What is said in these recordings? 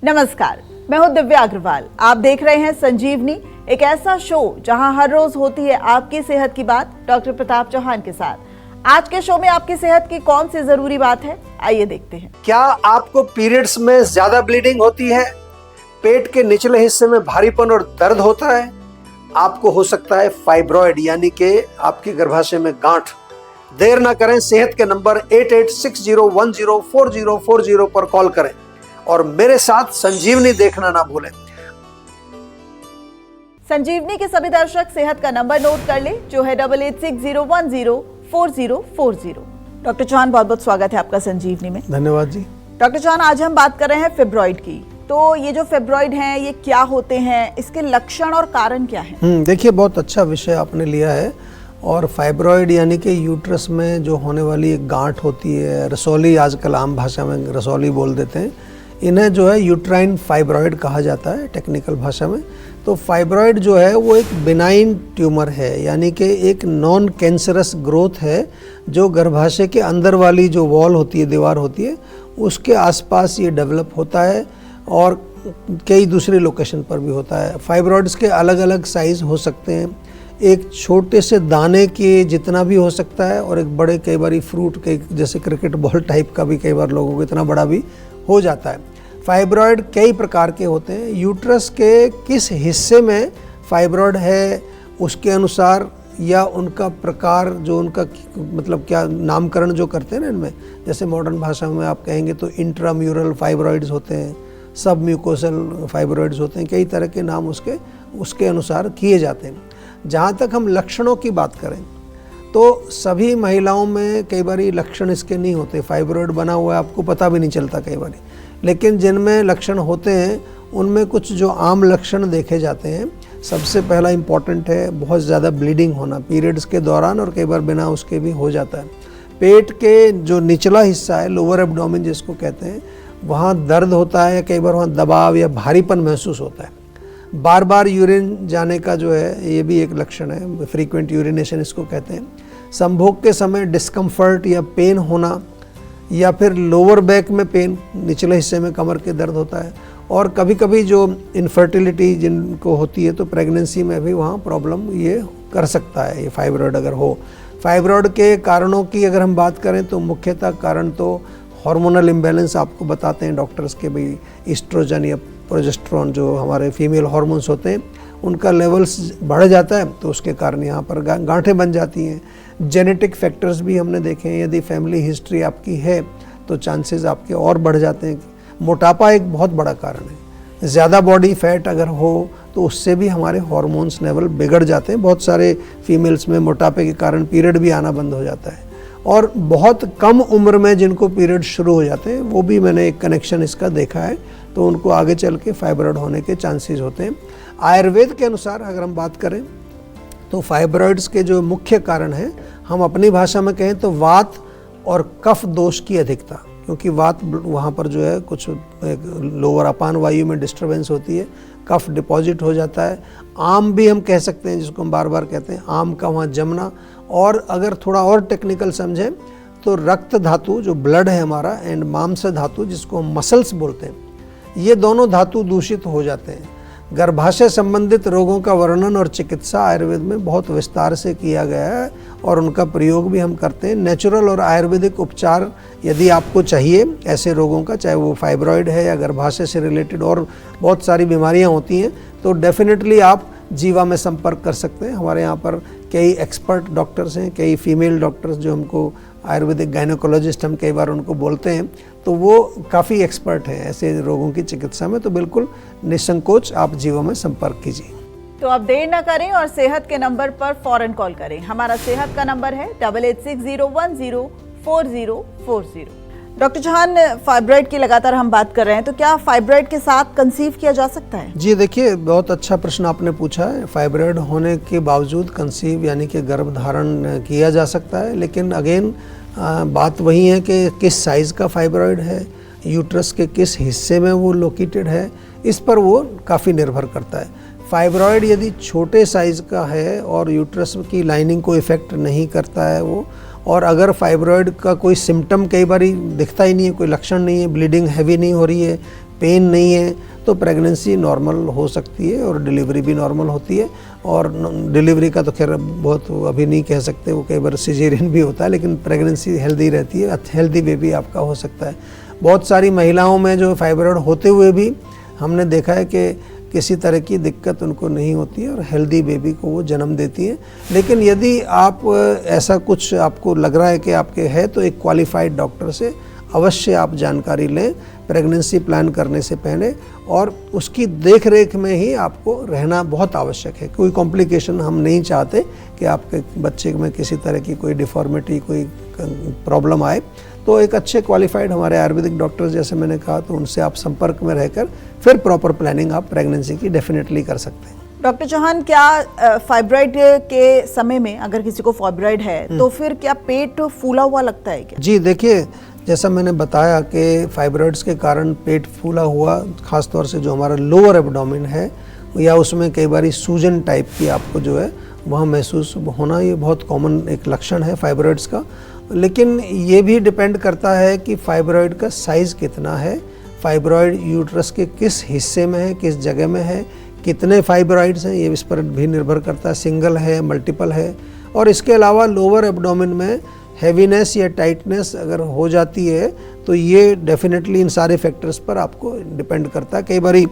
नमस्कार, मैं हूं दिव्या अग्रवाल। आप देख रहे हैं संजीवनी, एक ऐसा शो जहां हर रोज होती है आपकी सेहत की बात डॉक्टर प्रताप चौहान के साथ। आज के शो में आपकी सेहत की कौन सी जरूरी बात है, आइए देखते हैं। क्या आपको पीरियड्स में ज्यादा ब्लीडिंग होती है? पेट के निचले हिस्से में भारीपन और दर्द होता है? आपको हो सकता है फाइब्रॉइड यानी कि आपके गर्भाशय में गांठ। देर ना करें, सेहत के नंबर 8860104040 पर कॉल करें और मेरे साथ संजीवनी देखना ना भूलें। संजीवनी के सभी दर्शक सेहत का नंबर नोट कर ले, जो है 8860104040। डॉक्टर चौहान, बहुत बहुत स्वागत है आपका संजीवनी में। धन्यवाद जी। डॉक्टर चौहान, आज हम बात कर रहे हैं फिब्रॉइड की। तो ये जो फिब्रॉइड हैं, ये क्या होते हैं, इसके लक्षण और कारण क्या हैं? देखिए, बहुत अच्छा विषय आपने लिया है। और फाइब्रॉइड यानी कि यूट्रस में जो होने वाली एक गांठ होती है, रसौली, आजकल आम भाषा में रसौली बोल देते हैं, इन्हें जो है यूट्राइन फाइब्रॉइड कहा जाता है टेक्निकल भाषा में। तो फाइब्रॉइड जो है वो एक बिनाइन ट्यूमर है, यानी कि एक नॉन कैंसरस ग्रोथ है जो गर्भाशय के अंदर वाली जो वॉल होती है, दीवार होती है, उसके आसपास ये डेवलप होता है और कई दूसरे लोकेशन पर भी होता है। फाइब्रॉइड्स के अलग अलग साइज़ हो सकते हैं, एक छोटे से दाने के जितना भी हो सकता है और एक बड़े, कई बार फ्रूट के जैसे क्रिकेट बॉल टाइप का भी कई बार लोगों को इतना बड़ा भी हो जाता है। फाइब्रॉइड कई प्रकार के होते हैं। यूट्रस के किस हिस्से में फाइब्रॉइड है उसके अनुसार या उनका प्रकार, जो उनका मतलब क्या नामकरण जो करते हैं ना इनमें, जैसे मॉडर्न भाषा में आप कहेंगे तो इंट्राम्यूरल फाइब्रॉइड्स होते हैं, सब म्यूकोसल फाइब्रॉइड्स होते हैं, कई तरह के नाम उसके अनुसार किए जाते हैं। जहाँ तक हम लक्षणों की बात करें तो सभी महिलाओं में कई बार लक्षण इसके नहीं होते। फाइब्रॉइड बना हुआ है, आपको पता भी नहीं चलता कई बार, लेकिन जिनमें लक्षण होते हैं उनमें कुछ जो आम लक्षण देखे जाते हैं। सबसे पहला इम्पॉर्टेंट है बहुत ज़्यादा ब्लीडिंग होना पीरियड्स के दौरान, और कई बार बिना उसके भी हो जाता है। पेट के जो निचला हिस्सा है, लोअर एब्डोमेन जिसको कहते हैं, वहाँ दर्द होता है, कई बार वहाँ दबाव या भारीपन महसूस होता है। बार बार यूरिन जाने का जो है ये भी एक लक्षण है, फ्रीक्वेंट यूरिनेशन इसको कहते हैं। संभोग के समय डिस्कम्फर्ट या पेन होना, या फिर लोअर बैक में पेन, निचले हिस्से में कमर के दर्द होता है। और कभी कभी जो इनफर्टिलिटी जिनको होती है तो प्रेगनेंसी में भी वहाँ प्रॉब्लम ये कर सकता है, ये फाइब्रॉइड अगर हो। फाइब्रॉइड के कारणों की अगर हम बात करें तो मुख्यतः कारण तो हार्मोनल इम्बैलेंस आपको बताते हैं डॉक्टर्स के, भाई ईस्ट्रोजन या प्रोजेस्टेरोन जो हमारे फीमेल हार्मोन्स होते हैं उनका लेवल्स बढ़ जाता है, तो उसके कारण यहाँ पर गांठें बन जाती हैं। जेनेटिक फैक्टर्स भी हमने देखे हैं, यदि फैमिली हिस्ट्री आपकी है तो चांसेस आपके और बढ़ जाते हैं। मोटापा एक बहुत बड़ा कारण है, ज़्यादा बॉडी फैट अगर हो तो उससे भी हमारे हार्मोन्स लेवल बिगड़ जाते हैं। बहुत सारे फीमेल्स में मोटापे के कारण पीरियड भी आना बंद हो जाता है। और बहुत कम उम्र में जिनको पीरियड शुरू हो जाते हैं, वो भी मैंने एक कनेक्शन इसका देखा है, तो उनको आगे चल के फाइब्रॉइड होने के चांसेस होते हैं। आयुर्वेद के अनुसार अगर हम बात करें तो फाइब्रॉइड्स के जो मुख्य कारण हैं, हम अपनी भाषा में कहें तो वात और कफ दोष की अधिकता, क्योंकि वात वहाँ पर जो है कुछ लोअर अपान वायु में डिस्टर्बेंस होती है, कफ डिपॉजिट हो जाता है। आम भी हम कह सकते हैं, जिसको हम बार बार कहते हैं, आम का वहाँ जमना। और अगर थोड़ा और टेक्निकल समझें तो रक्त धातु जो ब्लड है हमारा, एंड मांस धातु जिसको हम मसल्स बोलते हैं, ये दोनों धातु दूषित हो जाते हैं। गर्भाशय संबंधित रोगों का वर्णन और चिकित्सा आयुर्वेद में बहुत विस्तार से किया गया है और उनका प्रयोग भी हम करते हैं। नेचुरल और आयुर्वेदिक उपचार यदि आपको चाहिए ऐसे रोगों का, चाहे वो फाइब्रॉइड है या गर्भाशय से रिलेटेड और बहुत सारी बीमारियां होती हैं, तो डेफिनेटली आप जीवा में संपर्क कर सकते हैं। हमारे यहाँ पर कई एक्सपर्ट डॉक्टर्स हैं, कई फीमेल डॉक्टर्स जो हमको आयुर्वेदिक गायनोकोलॉजिस्ट हम कई बार उनको बोलते हैं, तो वो काफ़ी एक्सपर्ट हैं ऐसे रोगों की चिकित्सा में। तो बिल्कुल निसंकोच आप जीवा में संपर्क कीजिए। तो आप देर न करें और सेहत के नंबर पर फौरन कॉल करें। हमारा सेहत का नंबर है 8860104040। डॉक्टर चौहान, फाइब्रॉइड की लगातार हम बात कर रहे हैं, तो क्या फाइब्रॉइड के साथ कंसीव किया जा सकता है? जी देखिए, बहुत अच्छा प्रश्न आपने पूछा है। फाइब्रॉइड होने के बावजूद कंसीव यानी कि गर्भधारण किया जा सकता है, लेकिन अगेन बात वही है कि किस साइज़ का फाइब्रॉइड है, यूट्रस के किस हिस्से में वो लोकेटेड है, इस पर वो काफ़ी निर्भर करता है। फाइब्रॉइड यदि छोटे साइज़ का है और यूट्रस की लाइनिंग को इफ़ेक्ट नहीं करता है वो, और अगर फाइब्रॉइड का कोई सिम्टम कई बार दिखता ही नहीं है, कोई लक्षण नहीं है, ब्लीडिंग हैवी नहीं हो रही है, पेन नहीं है, तो प्रेगनेंसी नॉर्मल हो सकती है और डिलीवरी भी नॉर्मल होती है। और डिलीवरी का तो खैर बहुत अभी नहीं कह सकते, वो कई बार सिजेरियन भी होता है, लेकिन प्रेगनेंसी हेल्दी रहती है, हेल्दी बेबी आपका हो सकता है। बहुत सारी महिलाओं में जो फाइब्रॉइड होते हुए भी हमने देखा है कि किसी तरह की दिक्कत उनको नहीं होती है और हेल्दी बेबी को वो जन्म देती हैं। लेकिन यदि आप ऐसा कुछ आपको लग रहा है कि आपके है, तो एक क्वालिफाइड डॉक्टर से अवश्य आप जानकारी लें प्रेगनेंसी प्लान करने से पहले, और उसकी देख रेख में ही आपको रहना बहुत आवश्यक है। कोई कॉम्प्लिकेशन हम नहीं चाहते कि आपके बच्चे में किसी तरह की कोई डिफॉर्मिटी, कोई प्रॉब्लम आए। तो एक अच्छे क्वालिफाइड हमारे आयुर्वेदिक डॉक्टर, जैसे मैंने कहा, तो उनसे आप संपर्क में रहकर फिर प्रॉपर प्लानिंग आप प्रेगनेंसी की डेफिनेटली कर सकते हैं। डॉक्टर चौहान, क्या फाइब्रॉइड के समय में अगर किसी को फाइब्रॉइड है तो फिर क्या पेट फूला हुआ लगता है क्या? जी देखिए, जैसा मैंने बताया कि फाइब्रॉइड्स के कारण पेट फूला हुआ, खासतौर से जो हमारा लोअर एब्डोमेन है या उसमें कई बार सूजन टाइप की आपको जो है वहाँ महसूस होना, ये बहुत कॉमन एक लक्षण है फाइब्रॉइड्स का। लेकिन ये भी डिपेंड करता है कि फाइब्रॉइड का साइज़ कितना है, फाइब्रॉइड यूट्रस के किस हिस्से में है, किस जगह में है, कितने फाइब्रॉइड्स हैं, ये इस पर भी निर्भर करता है, सिंगल है, मल्टीपल है। और इसके अलावा लोअर एब्डोमेन में हैवीनेस या टाइटनेस अगर हो जाती है तो ये डेफिनेटली इन सारे फैक्टर्स पर आपको डिपेंड करता है। कई बारी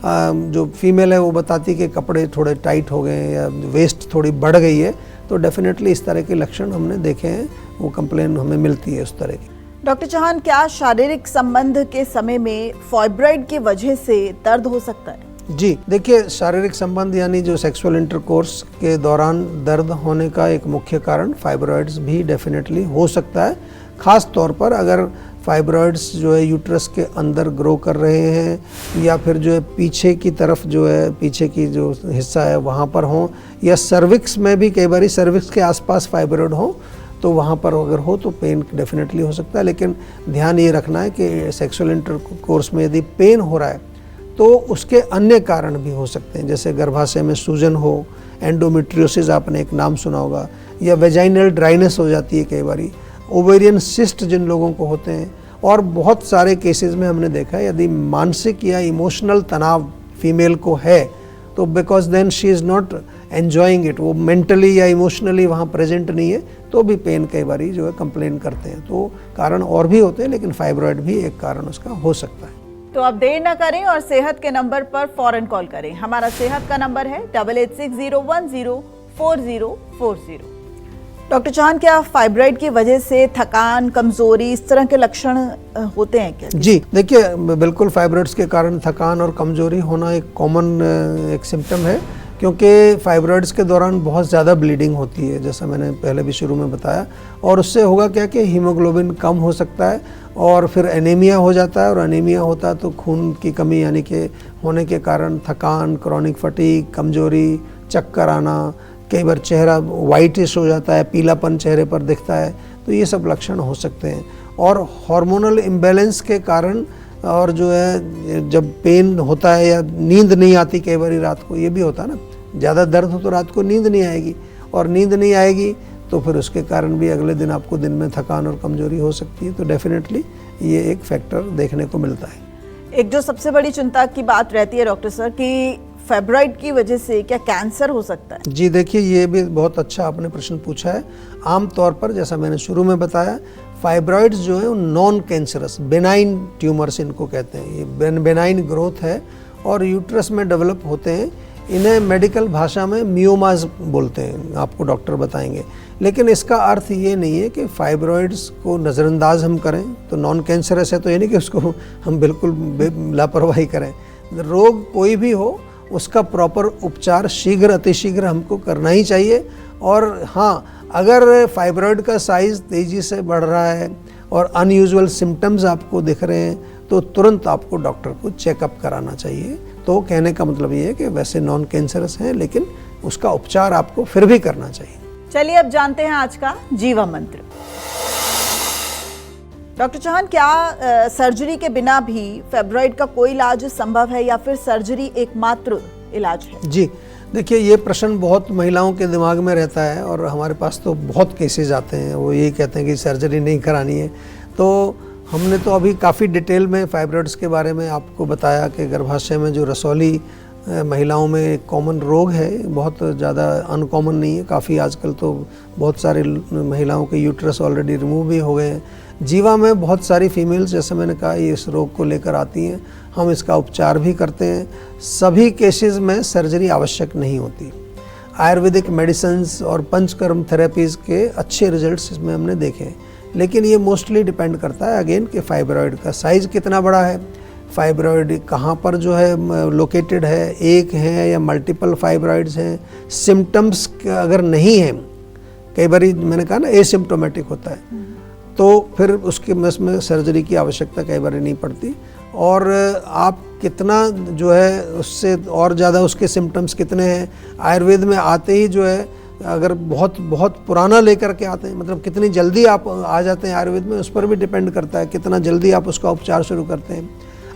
जो फीमेल है वो बताती है कि कपड़े थोड़े टाइट हो गए हैं या वेस्ट थोड़ी बढ़ गई है, तो डेफिनेटली इस तरह के लक्षण हमने देखे हैं, वो कंप्लेन हमें मिलती है उस तरह की। डॉक्टर चौहान, क्या शारीरिक संबंध के समय में फाइब्रॉइड की वजह से दर्द हो सकता है? जी देखिए, शारीरिक संबंध यानी जो सेक्सुअल इंटरकोर्स के दौरान दर्द होने का एक मुख्य कारण फाइब्रॉइड्स भी डेफिनेटली हो सकता है। ख़ास तौर पर अगर फाइब्रॉइड्स जो है यूट्रस के अंदर ग्रो कर रहे हैं या फिर जो है पीछे की तरफ जो है, पीछे की जो हिस्सा है वहाँ पर हो, या सर्विक्स में भी कई बार सर्विक्स के आसपास फाइब्रॉइड हो, तो वहाँ पर अगर हो तो पेन डेफिनेटली हो सकता है। लेकिन ध्यान ये रखना है कि सेक्सुअल इंटरकोर्स में यदि पेन हो रहा है तो उसके अन्य कारण भी हो सकते हैं, जैसे गर्भाशय में सूजन हो, एंडोमेट्रियोसिस आपने एक नाम सुना होगा, या वेजाइनल ड्राइनेस हो जाती है कई बारी, ओवेरियन सिस्ट जिन लोगों को होते हैं। और बहुत सारे केसेस में हमने देखा है यदि मानसिक या इमोशनल तनाव फीमेल को है तो because then she is not enjoying it, वो मेंटली या इमोशनली वहाँ प्रेजेंट नहीं है, तो भी पेन कई बारी जो है कंप्लेन करते हैं। तो कारण और भी होते हैं, लेकिन फाइब्रॉइड भी एक कारण उसका हो सकता है। तो अब देर न करें और सेहत के नंबर पर फौरन कॉल करें। हमारा सेहत का नंबर है 8860104040। डॉक्टर चौहान, क्या फाइब्रॉइड की वजह से थकान, कमजोरी, इस तरह के लक्षण होते हैं क्या? जी देखिए, बिल्कुल फाइब्रॉइड्स के कारण थकान और कमजोरी होना एक कॉमन एक सिम्टम है, क्योंकि फाइब्रॉइड्स के दौरान बहुत ज़्यादा ब्लीडिंग होती है, जैसा मैंने पहले भी शुरू में बताया। और उससे होगा क्या कि हीमोग्लोबिन कम हो सकता है और फिर एनीमिया हो जाता है, और एनीमिया होता है तो खून की कमी यानी कि होने के कारण थकान, क्रॉनिक फटीग, कमजोरी, चक्कर आना, कई बार चेहरा वाइटिश हो जाता है, पीलापन चेहरे पर दिखता है, तो ये सब लक्षण हो सकते हैं। और हार्मोनल इम्बैलेंस के कारण और जो है जब पेन होता है या नींद नहीं आती कई बार रात को, ये भी होता है ना, ज़्यादा दर्द हो तो रात को नींद नहीं आएगी, और नींद नहीं आएगी तो फिर उसके कारण भी अगले दिन आपको दिन में थकान और कमजोरी हो सकती है। तो डेफिनेटली ये एक फैक्टर देखने को मिलता है। एक जो सबसे बड़ी चिंता की बात रहती है डॉक्टर सर कि फाइब्रॉइड की वजह से क्या कैंसर हो सकता है? जी देखिए, ये भी बहुत अच्छा आपने प्रश्न पूछा है। आमतौर पर जैसा मैंने शुरू में बताया, फाइब्रॉइड्स जो है वो नॉन कैंसरस बेनाइन ट्यूमर्स इनको कहते हैं, ये बेनाइन ग्रोथ है और यूट्रस में डेवलप होते हैं। इन्हें मेडिकल भाषा में मियोमास बोलते हैं, आपको डॉक्टर बताएंगे। लेकिन इसका अर्थ ये नहीं है कि फाइब्रॉइड्स को नज़रअंदाज हम करें, तो नॉन कैंसरस है तो ये नहीं कि उसको हम बिल्कुल लापरवाही करें। रोग कोई भी हो, उसका प्रॉपर उपचार शीघ्र अतिशीघ्र हमको करना ही चाहिए। और हाँ, अगर फाइब्रॉइड का साइज़ तेज़ी से बढ़ रहा है और अनयूजुअल सिम्टम्स आपको दिख रहे हैं तो तुरंत आपको डॉक्टर को चेकअप कराना चाहिए। तो कहने का मतलब ये है कि वैसे नॉन कैंसरस है, लेकिन उसका उपचार आपको फिर भी करना चाहिए। चलिए अब जानते हैं आज का जीवा मंत्र। डॉक्टर चौहान, क्या सर्जरी के बिना भी फाइब्रॉइड का कोई इलाज संभव है या फिर सर्जरी एकमात्र इलाज है? जी देखिए, ये प्रश्न बहुत महिलाओं के दिमाग में रहता है और हमारे पास तो बहुत केसेस आते हैं, वो ये कहते हैं कि सर्जरी नहीं करानी है। तो हमने तो अभी काफ़ी डिटेल में फाइब्रॉइड्स के बारे में आपको बताया कि गर्भाशय में जो रसौली महिलाओं में एक कॉमन रोग है, बहुत ज़्यादा अनकॉमन नहीं है। काफ़ी आजकल तो बहुत सारे महिलाओं के यूट्रस ऑलरेडी रिमूव भी हो गए हैं। जीवा में बहुत सारी फीमेल्स, जैसे मैंने कहा, ये इस रोग को लेकर आती हैं। हम इसका उपचार भी करते हैं। सभी केसेस में सर्जरी आवश्यक नहीं होती। आयुर्वेदिक मेडिसिन्स और पंचकर्म थेरेपीज़ के अच्छे रिजल्ट्स इसमें हमने देखे हैं, लेकिन ये मोस्टली डिपेंड करता है अगेन कि फाइब्रॉइड का साइज़ कितना बड़ा है, फाइब्रॉइड कहाँ पर जो है लोकेटेड है, एक है या मल्टीपल फाइब्रॉइड्स हैं, सिम्टम्स अगर नहीं हैं, कई बार मैंने कहा ना एसिम्प्टोमेटिक होता है, तो फिर उसके में सर्जरी की आवश्यकता कई बार नहीं पड़ती। और आप कितना जो है उससे और ज़्यादा उसके सिम्टम्स कितने हैं, आयुर्वेद में आते ही जो है अगर बहुत बहुत पुराना लेकर के आते हैं, मतलब कितनी जल्दी आप आ जाते हैं आयुर्वेद में, उस पर भी डिपेंड करता है कितना जल्दी आप उसका उपचार शुरू करते हैं।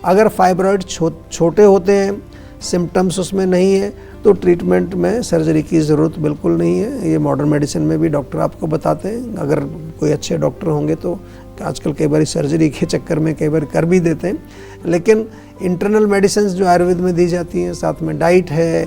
अगर फाइब्रॉइड छोटे होते हैं, सिम्टम्स उसमें नहीं है, तो ट्रीटमेंट में सर्जरी की ज़रूरत बिल्कुल नहीं है। ये मॉडर्न मेडिसिन में भी डॉक्टर आपको बताते हैं। अगर कोई अच्छे डॉक्टर होंगे तो आजकल कई बार सर्जरी के चक्कर में कई बार कर भी देते हैं, लेकिन इंटरनल मेडिसिन जो आयुर्वेद में दी जाती हैं, साथ में डाइट है,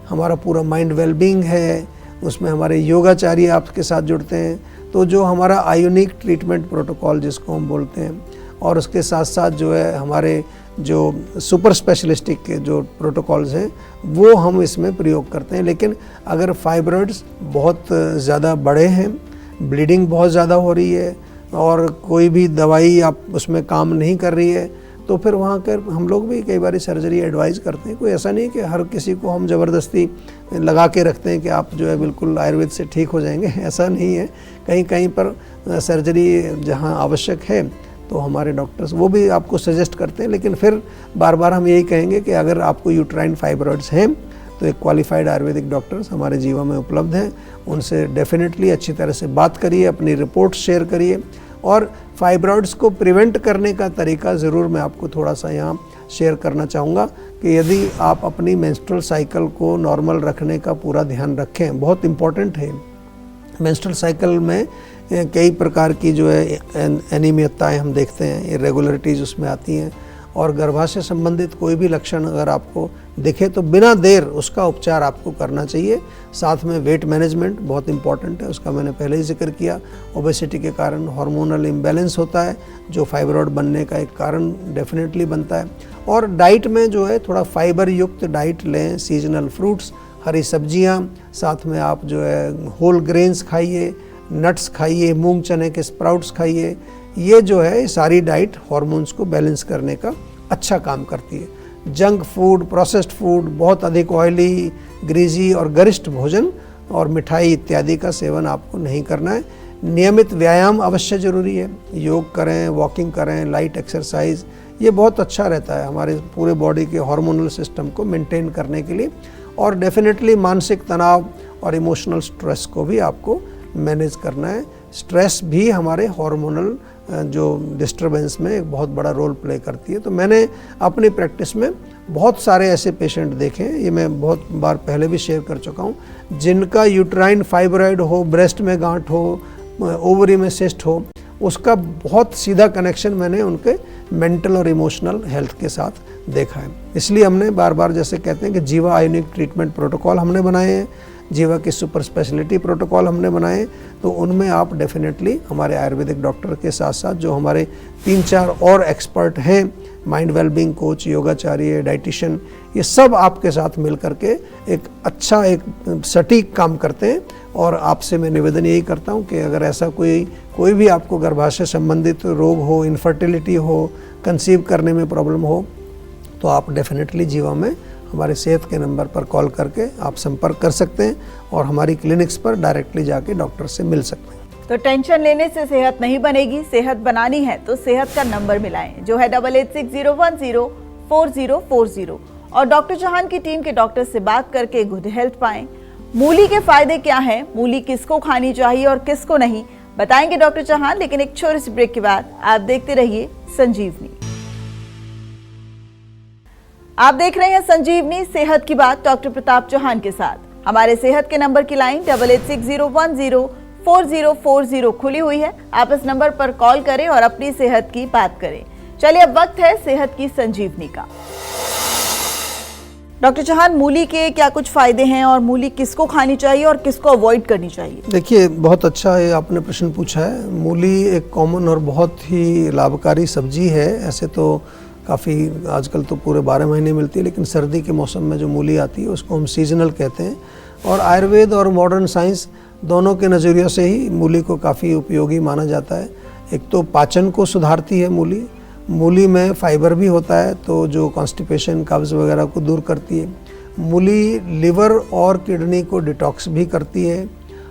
हमारा पूरा माइंड वेलबींग है, उसमें हमारे योगाचार्य आपके साथ जुड़ते हैं, तो जो हमारा आयोनिक ट्रीटमेंट प्रोटोकॉल जिसको हम बोलते हैं, और उसके साथ साथ जो है हमारे जो सुपर स्पेशलिस्टिक के जो प्रोटोकॉल्स हैं वो हम इसमें प्रयोग करते हैं। लेकिन अगर फाइब्रॉइड्स बहुत ज़्यादा बड़े हैं, ब्लीडिंग बहुत ज़्यादा हो रही है और कोई भी दवाई आप उसमें काम नहीं कर रही है, तो फिर वहाँ कर हम लोग भी कई बार सर्जरी एडवाइस करते हैं। कोई ऐसा नहीं कि हर किसी को हम ज़बरदस्ती लगा के रखते हैं कि आप जो है बिल्कुल आयुर्वेद से ठीक हो जाएंगे, ऐसा नहीं है। कहीं कहीं पर सर्जरी जहाँ आवश्यक है तो हमारे डॉक्टर्स वो भी आपको सजेस्ट करते हैं, लेकिन फिर बार बार हम यही कहेंगे कि अगर आपको यूट्राइन फाइब्रॉइड्स हैं तो एक क्वालिफाइड आयुर्वेदिक डॉक्टर्स हमारे जीवा में उपलब्ध हैं, उनसे डेफिनेटली अच्छी तरह से बात करिए, अपनी रिपोर्ट शेयर करिए। और फाइब्रॉइड्स को प्रिवेंट करने का तरीका ज़रूर मैं आपको थोड़ा सा यहाँ शेयर करना चाहूँगा कि यदि आप अपनी मेंस्ट्रुअल साइकिल को नॉर्मल रखने का पूरा ध्यान रखें, बहुत इम्पॉर्टेंट है। मेंस्ट्रुअल साइकिल में कई प्रकार की जो है अनियमितताएं हम देखते हैं, इरेगुलरिटीज़ उसमें आती हैं, और गर्भाशय संबंधित कोई भी लक्षण अगर आपको दिखे तो बिना देर उसका उपचार आपको करना चाहिए। साथ में वेट मैनेजमेंट बहुत इंपॉर्टेंट है, उसका मैंने पहले ही जिक्र किया। ओबेसिटी के कारण हार्मोनल इम्बैलेंस होता है जो फाइब्रॉइड बनने का एक कारण डेफिनेटली बनता है। और डाइट में जो है थोड़ा फाइबर युक्त डाइट लें, सीजनल फ्रूट्स, हरी सब्जियां, साथ में आप जो है होल ग्रेन्स खाइए, नट्स खाइए, मूंग चने के स्प्राउट्स खाइए। ये जो है सारी डाइट हार्मोन्स को बैलेंस करने का अच्छा काम करती है। जंक फूड, प्रोसेस्ड फूड, बहुत अधिक ऑयली, ग्रीजी और गरिष्ठ भोजन और मिठाई इत्यादि का सेवन आपको नहीं करना है। नियमित व्यायाम अवश्य जरूरी है, योग करें, वॉकिंग करें, लाइट एक्सरसाइज, ये बहुत अच्छा रहता है हमारे पूरे बॉडी के हार्मोनल सिस्टम को मेंटेन करने के लिए। और डेफिनेटली मानसिक तनाव और इमोशनल स्ट्रेस को भी आपको मैनेज करना है। स्ट्रेस भी हमारे हार्मोनल जो डिस्टर्बेंस में एक बहुत बड़ा रोल प्ले करती है। तो मैंने अपनी प्रैक्टिस में बहुत सारे ऐसे पेशेंट देखे हैं, ये मैं बहुत बार पहले भी शेयर कर चुका हूँ, जिनका यूट्राइन फाइब्रॉइड हो, ब्रेस्ट में गांठ हो, ओवरी में सिस्ट हो, उसका बहुत सीधा कनेक्शन मैंने उनके मेंटल और इमोशनल हेल्थ के साथ देखा है। इसलिए हमने बार बार जैसे कहते हैं कि जीवा आयोनिक ट्रीटमेंट प्रोटोकॉल हमने बनाए हैं, जीवा की सुपर स्पेशलिटी प्रोटोकॉल हमने बनाए, तो उनमें आप डेफिनेटली हमारे आयुर्वेदिक डॉक्टर के साथ साथ जो हमारे 3-4 और एक्सपर्ट हैं, माइंड वेलबींग कोच, योगाचार्य, डाइटिशियन, ये सब आपके साथ मिल करके एक अच्छा एक सटीक काम करते हैं। और आपसे मैं निवेदन यही करता हूँ कि अगर ऐसा कोई भी आपको गर्भाशय संबंधित रोग हो, इनफर्टिलिटी हो, कंसीव करने में प्रॉब्लम हो, तो आप डेफिनेटली जीवा में हमारे सेहत के नंबर पर कॉल करके आप संपर्क कर सकते हैं और हमारी क्लिनिक्स पर डायरेक्टली जाके डॉक्टर से मिल सकते हैं। तो टेंशन लेने से सेहत नहीं बनेगी, सेहत बनानी है तो सेहत का नंबर मिलाएं जो है 8860104040 और डॉक्टर चौहान की टीम के डॉक्टर से बात करके गुड हेल्थ पाएं। मूली के फायदे क्या हैं, मूली किसको खानी चाहिए और किसको नहीं, बताएंगे डॉक्टर चौहान। लेकिन एक छोटे से ब्रेक के बाद आप देखते रहिए संजीवनी। आप देख रहे हैं संजीवनी, सेहत की बात डॉक्टर प्रताप चौहान के साथ। हमारे सेहत के नंबर की लाइन 8860104040 4040 खुली हुई है। आप इस नंबर पर कॉल करें और अपनी सेहत की बात करें। चलिए अब वक्त है सेहत की संजीवनी का। डॉक्टर चौहान, मूली के क्या कुछ फायदे हैं और मूली किसको खानी चाहिए और किसको अवॉइड करनी चाहिए? देखिए, बहुत अच्छा ये आपने प्रश्न पूछा है। मूली एक कॉमन और बहुत ही लाभकारी सब्जी है। ऐसे तो काफ़ी आजकल तो पूरे 12 महीने मिलती है, लेकिन सर्दी के मौसम में जो मूली आती है उसको हम सीजनल कहते हैं। और आयुर्वेद और मॉडर्न साइंस दोनों के नज़रिए से ही मूली को काफ़ी उपयोगी माना जाता है। एक तो पाचन को सुधारती है मूली में फाइबर भी होता है, तो जो कॉन्स्टिपेशन, कब्ज़ वगैरह को दूर करती है। मूली लिवर और किडनी को डिटॉक्स भी करती है,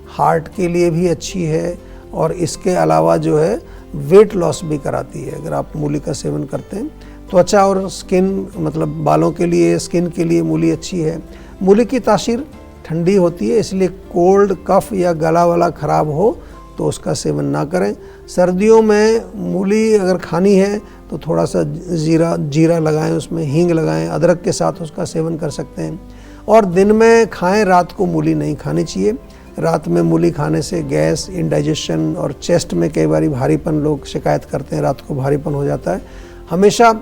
हार्ट के लिए भी अच्छी है, और इसके अलावा जो है वेट लॉस भी कराती है अगर आप मूली का सेवन करते हैं। त्वचा और स्किन, मतलब बालों के लिए, स्किन के लिए मूली अच्छी है। मूली की तासीर ठंडी होती है, इसलिए कोल्ड, कफ या गला वाला ख़राब हो तो उसका सेवन ना करें। सर्दियों में मूली अगर खानी है तो थोड़ा सा जीरा लगाएं, उसमें हींग लगाएं, अदरक के साथ उसका सेवन कर सकते हैं। और दिन में खाएं, रात को मूली नहीं खानी चाहिए। रात में मूली खाने से गैस, इंडाइजेशन और चेस्ट में कई बार भारीपन, लोग शिकायत करते हैं रात को भारीपन हो जाता है। हमेशा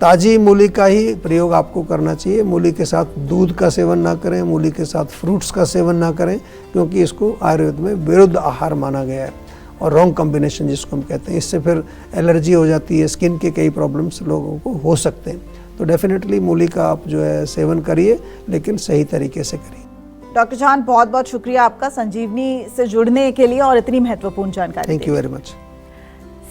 ताज़ी मूली का ही प्रयोग आपको करना चाहिए। मूली के साथ दूध का सेवन ना करें, मूली के साथ फ्रूट्स का सेवन ना करें, क्योंकि इसको आयुर्वेद में विरुद्ध आहार माना गया है और रॉन्ग कॉम्बिनेशन जिसको हम कहते हैं। इससे फिर एलर्जी हो जाती है, स्किन के कई प्रॉब्लम्स लोगों को हो सकते हैं। तो डेफिनेटली मूली का आप जो है सेवन करिए, लेकिन सही तरीके से करिए। डॉक्टर चौहान, बहुत बहुत शुक्रिया आपका संजीवनी से जुड़ने के लिए और इतनी महत्वपूर्ण जानकारी। Thank you very much.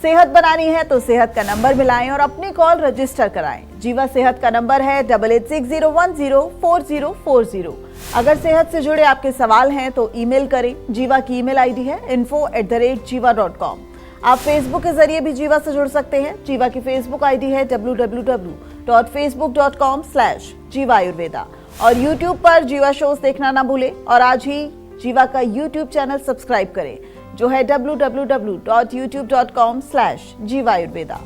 सेहत बनानी है तो सेहत का नंबर मिलाएं और अपनी कॉल रजिस्टर कराएं। जीवा सेहत का नंबर है 8860104040। अगर सेहत से जुड़े आपके सवाल हैं तो ईमेल करें। जीवा की ईमेल आईडी है info@jiva.com। आप फेसबुक के जरिए भी जीवा से जुड़ सकते हैं। जीवा की फेसबुक आईडी है www.facebook.com/jiva ayurveda। और यूट्यूब पर जीवा शोज देखना ना भूलें और आज ही जीवा का यूट्यूब चैनल सब्सक्राइब करें, जो है www.youtube.com/jiva ayurveda।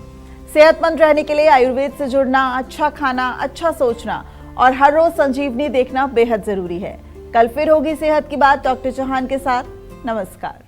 सेहतमंद रहने के लिए आयुर्वेद से जुड़ना, अच्छा खाना, अच्छा सोचना और हर रोज संजीवनी देखना बेहद जरूरी है। कल फिर होगी सेहत की बात डॉक्टर चौहान के साथ। नमस्कार।